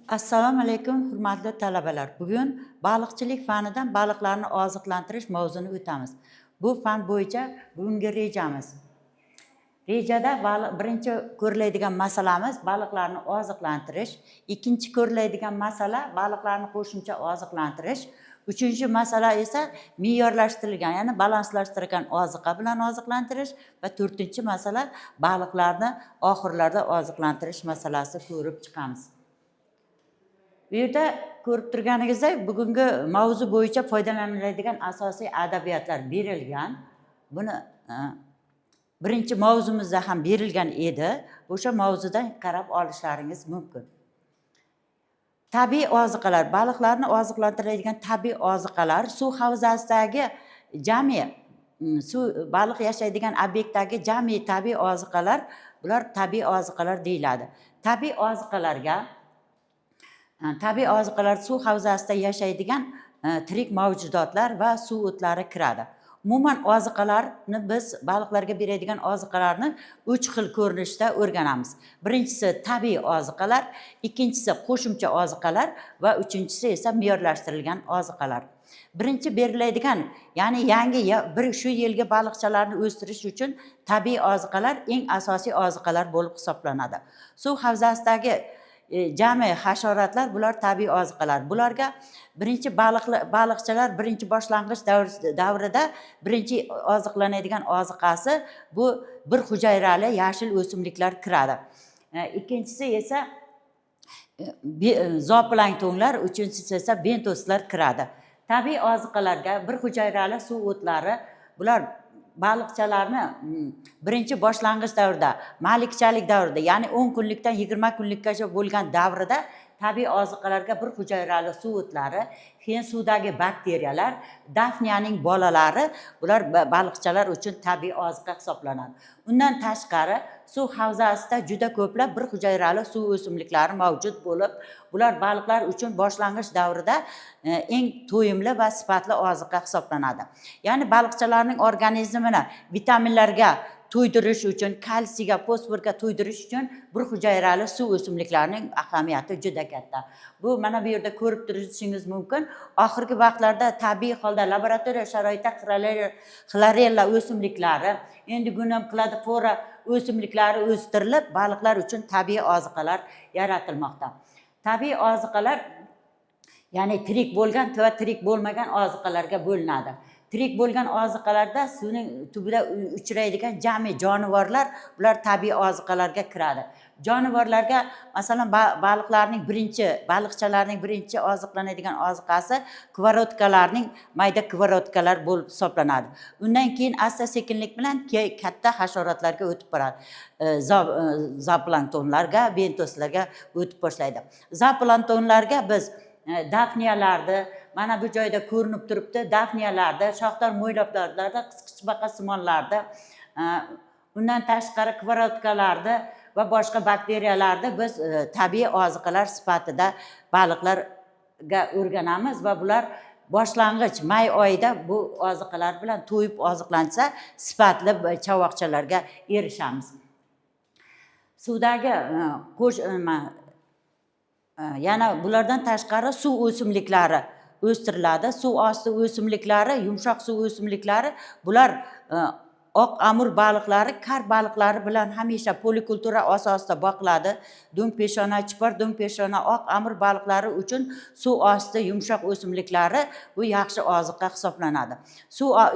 Assalomu alaykum, hurmatli talabalar. Bugun baliqchilik fanidan baliqlarni oziqlantirish mavzusini o'tamiz. Bu fan bo'yicha bugungi rejamiz. Rejada birinchi ko'riladigan masalamiz baliqlarni oziqlantirish, ikkinchi ko'riladigan masala baliqlarni qo'shimcha oziqlantirish, uchinchi masala esa me'yorlashtirilgan, ya'ni balanslashtirilgan oziqa bilan oziqlantirish va to'rtinchi masala baliqlarni oxirlarda oziqlantirish masalasi ko'rib chiqamiz. Bu yerda ko'rib turganingizdek, bugungi mavzu bo'yicha foydalaniladigan asosiy adabiyotlar berilgan. Buni birinchi mavzumizda ham berilgan edi. O'sha mavzudan qarab olishlaringiz mumkin. Tabiiy oziqalar, baliqlarni oziqlantiradigan tabiiy oziqalar suv havzasidagi jami baliq yashaydigan obyektdagi jami tabiiy oziqalar, bular tabiiy oziqalar deyiladi. Tabiiy oziqalar suv havzasida yashaydigan tirik mavjudotlar va suv o'tlari kiradi. Umuman oziqalarni biz baliqlarga beradigan oziqalarni 3 xil ko'rinishda o'rganamiz. Birinchisi tabiiy oziqalar, ikkinchisi qo'shimcha oziqalar va uchinchisi esa me'yorlashtirilgan oziqalar. Birinchi beriladigan, ya'ni yangi shu yilgi baliqchalarni o'stirish uchun tabiiy oziqalar eng asosiy oziqalar bo'lib hisoblanadi. Suv havzasidagi jami hasharotlar bular tabiiy oziqalar. Bularga birinchi baliqchalar birinchi boshlang'ich davrida birinchi oziqlanadigan oziqasi bu bir hujayrali yashil o'simliklar kiradi. Ikkinchisi esa zooplanktonlar, uchinchisi esa bentoslar kiradi. Tabiiy oziqalarga bir hujayrali suv o'tlari, bular baliqchalarni birinchi boshlang'ich davrda, malikchalik davrida, ya'ni 10 kunlikdan 20 kunlikkacha bo'lgan davrida tabiiy oziqalarga bir hujayrali suv o'tlari, keyin suvdagi bakteriyalar, dafniyaning bolalari, bular baliqchalar uchun tabiiy oziqa hisoblanadi. Undan tashqari suv havzasida juda ko'plab bir hujayrali suv o'simliklari mavjud bo'lib, bular baliqlar uchun boshlang'ich davrida eng to'yimli va sifatli oziqa hisoblanadi. Ya'ni baliqchalarning organizmini vitaminlarga to'ydirish uchun, kalsiyga, fosforga to'ydirish uchun bir hujayrali suv o'simliklarining ahamiyati juda katta. Bu mana bu yerda ko'rib turishingiz mumkin. Oxirgi vaqtlarda tabiiy holda laboratoriya sharoitida xlorella o'simliklari, endogenum cladiflora o'simliklari o'stirilib, baliqlar uchun tabiiy oziqalar yaratilmoqda. Tabiiy oziqalar ya'ni tirik bo'lgan va tirik bo'lmagan oziqalarga bo'linadi. Tirik bo'lgan oziqalarda suvning tubida uchraydigan jami jonivorlar, bular tabiiy oziqalarga kiradi. Jonivorlarga masalan baliqchalarning birinchi oziqlanadigan oziqasi kvorotkalarning mayda kvorotkalar bo'lib hisoblanadi. Undan keyin asta-sekinlik bilan katta hasharotlarga o'tib boradi. Zooplanktonlarga, bentoslarga o'tib boshlaydi. Zooplanktonlarga biz dafniyalarni, mana bu joyda ko'rinib turibdi, dafniyalarda, shoxdor mo'ylablarda, qisqichbaqa simonlarda, undan tashqari kvorotkalarda va boshqa bakteriyalarda biz tabiiy oziqalar sifatida baliqlarga o'rganamiz va bular boshlang'ich may oyida bu oziqalar bilan to'yib oziqlansa, sifatli chavoqchalarga erishamiz. Suvdagi yana bulardan tashqari suv o'simliklari o'stiriladi. Suv osti o'simliklari, yumshoq suv o'simliklari, bular oq amur baliqlari, kar baliqlari bilan hamisha polikultura asosida boqiladi. Do'ngpeshona, chipor do'ngpeshona, oq amur baliqlari uchun suv osti yumshoq o'simliklari bu yaxshi oziqa hisoblanadi.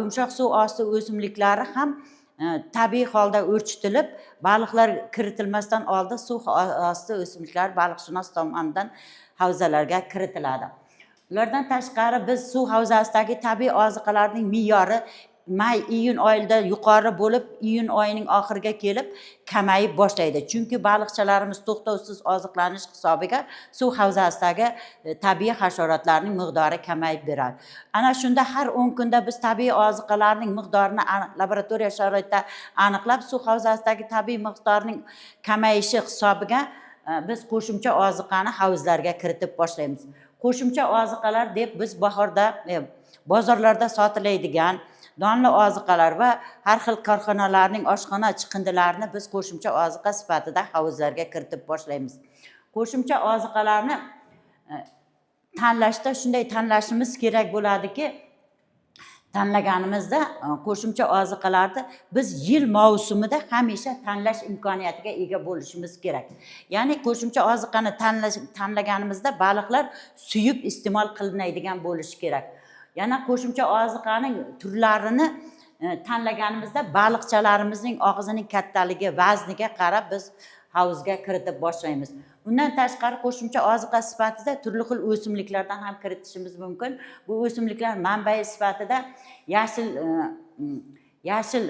Yumshoq suv osti o'simliklari ham tabiiy holda o'rchitilib, baliqlar kiritilmasdan oldin suv osti o'simliklar baliqshunos tomonidan havzalarga kiritiladi. Ulardan tashqari biz suv havzasidagi tabiiy oziqalarning me'yori may-iyun oyida yuqori bo'lib, iyun oyining oxiriga kelib kamayib boshlaydi. Chunki baliqchalarimiz to'xtovsiz oziqlanish hisobiga suv havzasidagi tabiiy hasharotlarning miqdori kamayib beradi. Ana shunda har 10 kunda biz tabiiy oziqalarning miqdorini laboratoriya sharoitida aniqlab, suv havzasidagi tabiiy miqdorning kamayishi hisobiga biz qo'shimcha oziqani havzlarga kiritib boshlaymiz. Qo'shimcha oziqalar deb biz bahorda bozorlarda sotiladigan donli oziqalar va har xil korxonalarning oshxona chiqindilarini biz qo'shimcha oziqa sifatida havuzlarga kiritib boshlaymiz. Qo'shimcha oziqalarni tanlashda shunday tanlashimiz kerak bo'ladiki, tanlaganimizda qo'shimcha oziqalarni biz yil mavsumida hamisha tanlash imkoniyatiga ega bo'lishimiz kerak. Ya'ni qo'shimcha oziqani tanlaganimizda baliqlar suyib iste'mol qilinadigan bo'lishi kerak. Yana qo'shimcha oziqaning turlarini tanlaganimizda baliqchalarimizning og'zining kattaligi, vazniga qarab biz havuzga kiritib boshlaymiz. Undan tashqari qo'shimcha oziqa sifatida turli xil o'simliklardan ham kiritishimiz mumkin. Bu o'simliklar manbai sifatida yashil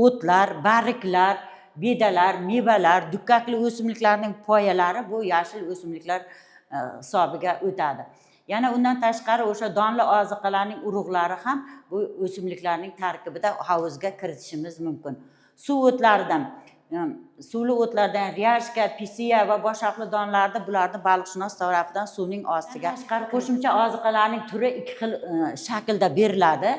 o'tlar, barglar, bedalar, mevalar, dukkakli o'simliklarning poyalari bu yashil o'simliklar hisobiga o'tadi. Yana undan tashqari o'sha donli oziqalarning urug'lari ham bu o'simliklarning tarkibida havuzga kiritishimiz mumkin. Suv o'tlaridan suvli o'tlardan riyashka, pisiya va boshaqli donlarni bularni baliqshunos tomonidan suvning ostiga chiqarib qo'shimcha oziqalarning turi ikki xil shaklda beriladi.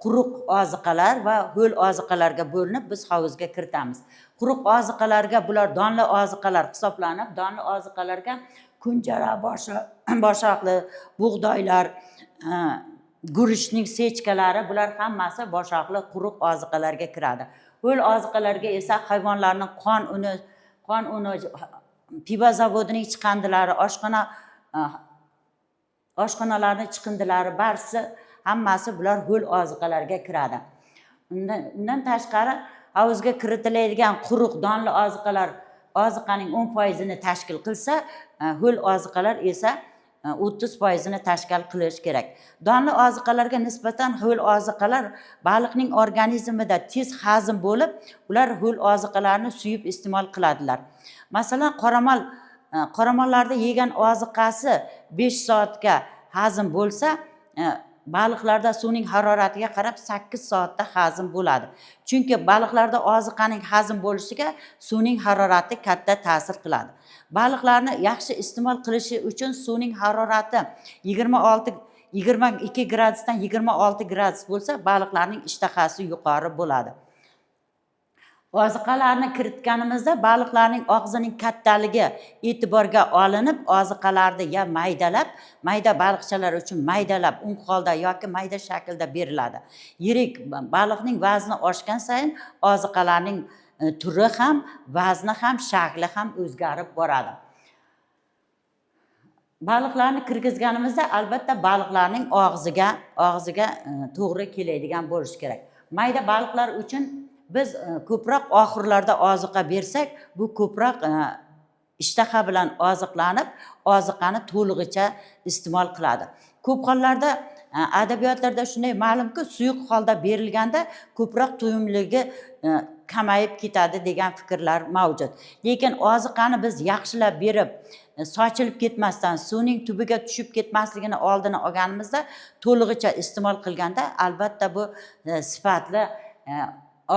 Quruq oziqalar va ho'l oziqalarga bo'linib biz havuzga kiritamiz. Quruq oziqalarga bular donli oziqalar hisoblanib, donli oziqalarga kunjara, boshaqli, bug'doylar, guruchning sechkalari bular hammasi boshaqli quruq oziqalarga kiradi. Ho'l oziqalarga esa hayvonlarning qon uni, pivo zavodining chiqindilari, oshxonalarning chiqindilari barisi hammasi bular ho'l oziqalarga kiradi. Undan tashqari havuzga kiritiladigan quruq donli oziqalar oziqaning 10% tashkil qilsa, ho'l oziqalar esa 30% tashkil qilish kerak. Donli oziqalarga nisbatan ho'l oziqalar baliqning organizmida tez hazm bo'lib, ular ho'l oziqalarni suyib iste'mol qiladilar. Masalan, qoramollarda yegan oziqasi 5 soatga hazm bo'lsa, baliqlarda suvning haroratiga qarab 8 soatda hazm bo'ladi. Chunki baliqlarda oziqaning hazm bo'lishiga suvning harorati katta ta'sir qiladi. Baliqlarni yaxshi iste'mol qilishi uchun suvning harorati 22 gradusdan 26 gradus bo'lsa, baliqlarning ishtahasi yuqori bo'ladi. Oziqalarni kiritganimizda baliqlarning og'zining kattaligi e'tiborga olinib, oziqalarni ya mayda baliqchalar uchun maydalab, un holda yoki mayda shaklda beriladi. Yirik baliqning vazni oshgan sayin oziqalarning turi ham, vazni ham, shakli ham o'zgarib boradi. Baliqlarni kirgizganimizda albatta baliqlarning og'ziga to'g'ri keladigan bo'lishi kerak. Mayda baliqlar uchun biz ko'proq oxirlarda oziqa bersak, bu ko'proq ishtaha bilan oziqlanib, oziqani to'lig'icha iste'mol qiladi. Ko'p hollarda adabiyotlarda shunday ma'lumki, suyuq holda berilganda ko'proq to'yimligi kamayib ketadi degan fikrlar mavjud. Lekin oziqani biz yaxshilab berib, sochilib ketmasdan, suvning tubiga tushib ketmasligini oldini olganimizda, to'lig'icha iste'mol qilganda albatta bu sifatli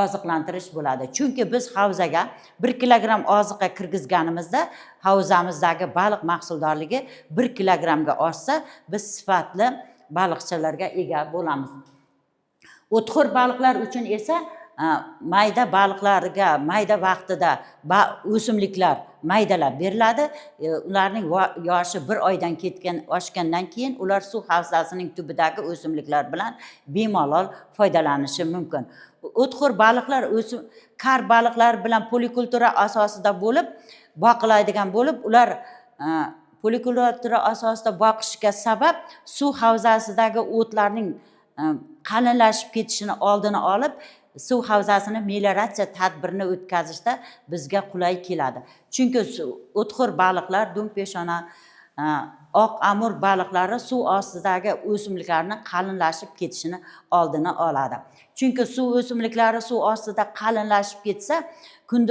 oziqlantirish bo'ladi. Chunki biz havzaga 1 kilogramm oziqa kirgizganimizda havzamizdagi baliq mahsuldorligi 1 kilogrammga oshsa, biz sifatli baliqchalarga ega bo'lamiz. O'txo'r baliqlar uchun esa mayda baliqlarga mayda vaqtida o'simliklar maydalab beriladi. Ularning yoshi 1 oydan oshgandan keyin ular suv havzasining tubidagi o'simliklar bilan bemalol foydalanishi mumkin. O'txo'r baliqlar kar baliqlar bilan polikultura asosida bo'lib boqiladigan bo'lib, ular polikultura asosida boqishga sabab suv havzasidagi o'tlarning qalinlashib ketishini oldini olib, suv havzasini melioratsiya tadbirini o'tkazishda bizga qulay keladi. Chunki o'txo'r baliqlar, do'ngpeshona, oq amur baliqlari suv ostidagi o'simliklarning qalinlashib ketishini oldini oladi. Chunki suv o'simliklari suv ostida qalinlashib ketsa, kun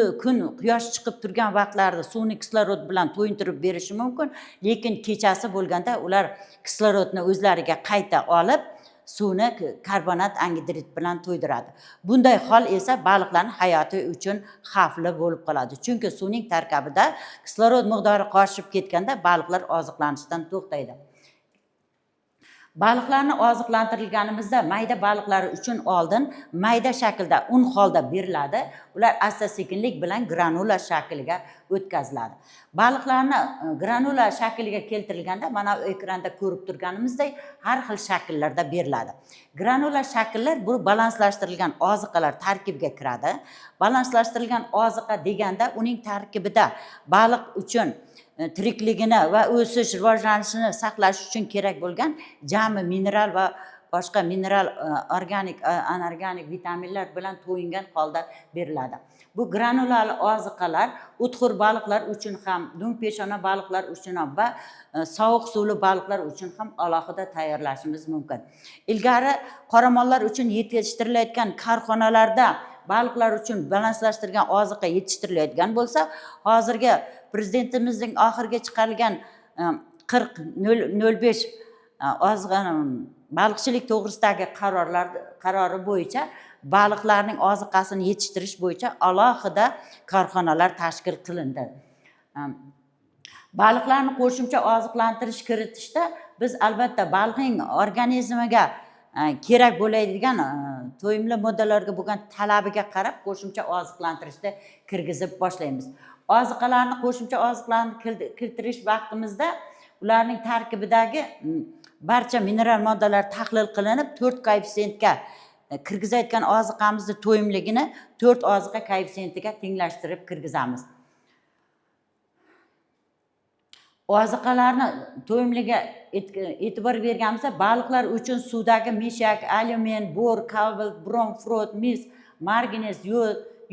quyosh chiqib turgan vaqtlarda suvni kislorod bilan to'yintirib berishi mumkin, lekin kechasi bo'lganda ular kislorodni o'zlariga qayta olib, suvni karbonat angidrid bilan to'ydiradi. Bunday hol esa baliqlarning hayoti uchun xavfli bo'lib qoladi. Chunki suvning tarkibida kislorod miqdori qoshib ketganda baliqlar oziqlanishdan to'xtaydi. Baliqlarni oziqlantirilganimizda mayda baliqlari uchun oldin mayda shaklda un holda beriladi. Ular asta-sekinlik bilan granula shakliga o'tkaziladi. Baliqlarni granula shakliga keltirilganda mana ekranda ko'rib turganimizdek har xil shakllarda beriladi. Granula shakllar bu balanslashtirilgan oziqalar tarkibiga kiradi. Balanslashtirilgan oziqa deganda uning tarkibida baliq uchun tirikligini va o'sish, rivojlanishini saqlash uchun kerak bo'lgan jami mineral va boshqa mineral, organik, anorganik vitaminlar bilan to'yingan holda beriladi. Bu granulali oziqalar o'txo'r baliqlar uchun ham, do'ngpeshona baliqlar uchun ham va sovuq suvli baliqlar uchun ham alohida tayyorlashimiz mumkin. Ilgari qoramollar uchun yetishtirilayotgan korxonalarda baliqlar uchun balanslashtirilgan oziqa yetishtirilayotgan bo'lsa, hozirgi prezidentimizning oxirgi chiqarilgan 40.05 baliqchilik to'g'risidagi qarori bo'yicha baliqlarning oziqasini yetishtirish bo'yicha alohida korxonalar tashkil qilindi. Baliqlarni qo'shimcha oziqlantirish kiritishda biz albatta baliqning organizmiga kerak bo'ladigan to'yimli moddalarga bo'lgan talabiga qarab qo'shimcha oziqlantirishni kirgizib boshlaymiz. Oziqalarni qo'shimcha oziqlarni keltirish vaqtimizda ularning tarkibidagi barcha mineral moddalar tahlil qilinib 4 koeffitsiyentga kirgizayotgan oziqamizni to'yimligini 4 oziqa koeffitsiyentiga tenglashtirib kirgizamiz. Oziqalarni to'yimliga e'tibor berganimizda baliqlar uchun suvdagi meshak, alyumin, bor, kobalt, brom, frot, mis, marganez,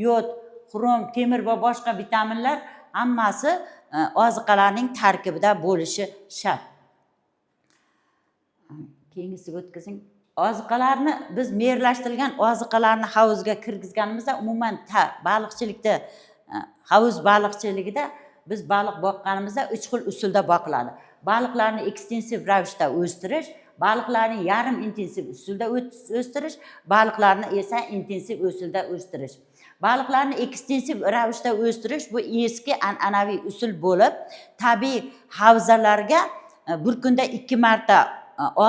yod, xrom, temir va boshqa vitaminlar hammasi oziqalarning tarkibida bo'lishi shart. Keyingisiga o'tkazing. Oziqalarni biz merlashtirilgan oziqalarni havuzga kirgizganimizda umuman baliqchilikda havuz baliqchiligida biz baliq boqqanimizda 3 xil usulda boqiladi. Baliqlarni ekstensiv ravishda o'stirish, baliqlarni yarim intensiv usulda o'stirish, baliqlarni esa intensiv usulda o'stirish. Baliqlarni ekstensiv ravishda o'stirish bu eski an'anaviy usul bo'lib, tabiiy havzalarga bir kunda 2 marta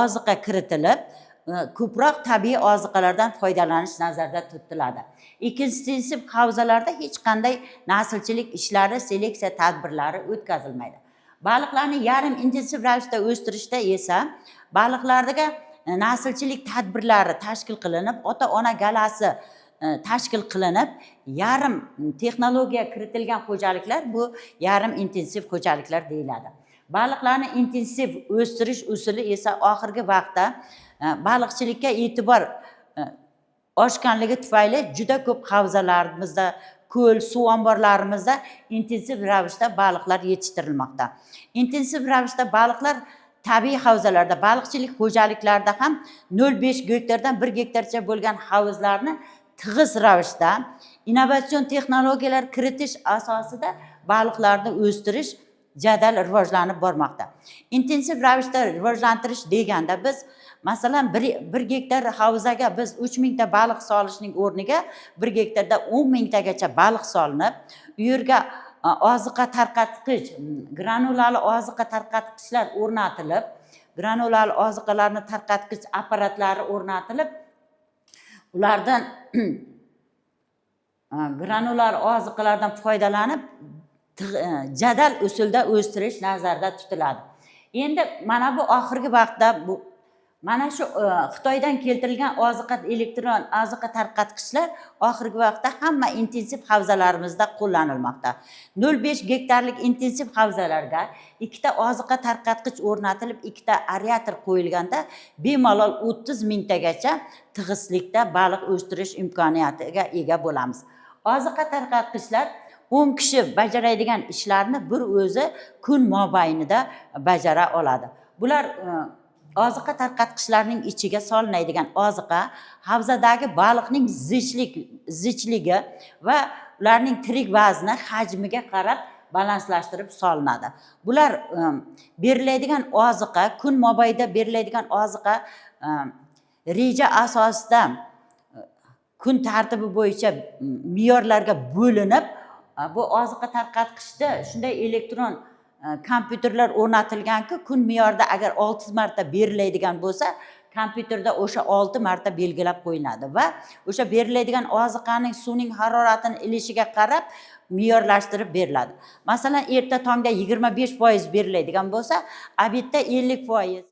oziqa kiritilib, ko'proq tabiiy oziqalardan foydalanish nazarda tutiladi. Ekstensiv havzalarda hech qanday naslchilik ishlari, seleksiya tadbirlari o'tkazilmaydi. Baliqlarni yarim intensiv ravishda o'stirishda esa baliqlardagi naslchilik tadbirlari tashkil qilinib, ota-ona galasi tashkil qilinib, yarim texnologiya kiritilgan xo'jaliklar bu yarim intensiv xo'jaliklar deyiladi. Baliqlarni intensiv o'stirish usuli esa oxirgi vaqtda baliqchilikka e'tibor oshganligi tufayli juda ko'p havzalarimizda, ko'l, suv omborlarimizda intensiv ravishda baliqlar yetishtirilmoqda. Intensiv ravishda baliqlar tabiiy havzalarda, baliqchilik xo'jaliklarida ham 0,5 gektardan 1 gektarcha bo'lgan havuzlarni tig'iz ravishda innovatsion texnologiyalar kiritish asosida baliqlarni o'stirish jadal rivojlanib bormoqda. Intensiv ravishda rivojlantirish deganda biz masalan 1 gektar havuzaga biz 3000 ta baliq solishning o'rniga 1 gektarda 10 tagacha baliq solinib, u yerga oziqa tarqatgich, granulali oziqa tarqatgichlar o'rnatilib, granulali oziqalarni tarqatgich apparatlari o'rnatilib, ulardan granular oziqalardan foydalanib jadal usulda o'stirish nazarda tutiladi. Endi mana bu oxirgi vaqtda bu mana shu Xitoydan keltirilgan elektron oziqa tarqatgichlar oxirgi vaqtda hamma intensiv havzalarimizda qo'llanilmoqda. 0,5 gektarlik intensiv havzalarga 2 ta oziqa tarqatgich o'rnatilib, 2 ta aerator qo'yilganda bemalol 30 tagacha tig'izlikda baliq o'stirish imkoniyatiga ega bo'lamiz. Oziqa tarqatgichlar 10 kishi bajaradigan ishlarni bir o'zi kun mobaynida bajara oladi. Bular oziqa tarqatgichlarining ichiga solinadigan oziqa havzadagi baliqning zichligi va ularning tirik vazni, hajmiga qarab balanslashtirib solinadi. Bular beriladigan oziqa, kun mobaynida beriladigan oziqa reja asosida kun tartibi bo'yicha me'yorlarga bo'linib, bu oziqa tarqatgichda shunday elektron kompyuterlar o'rnatilganki, kun me'yorida agar 6 marta beriladigan bo'lsa, kompyuterda o'sha 6 marta belgilab qo'yiladi va o'sha beriladigan oziqaning suvning haroratini ilishiga qarab me'yorlashtirib beriladi. Masalan, erta tongda 25% beriladigan bo'lsa, obedda 50%.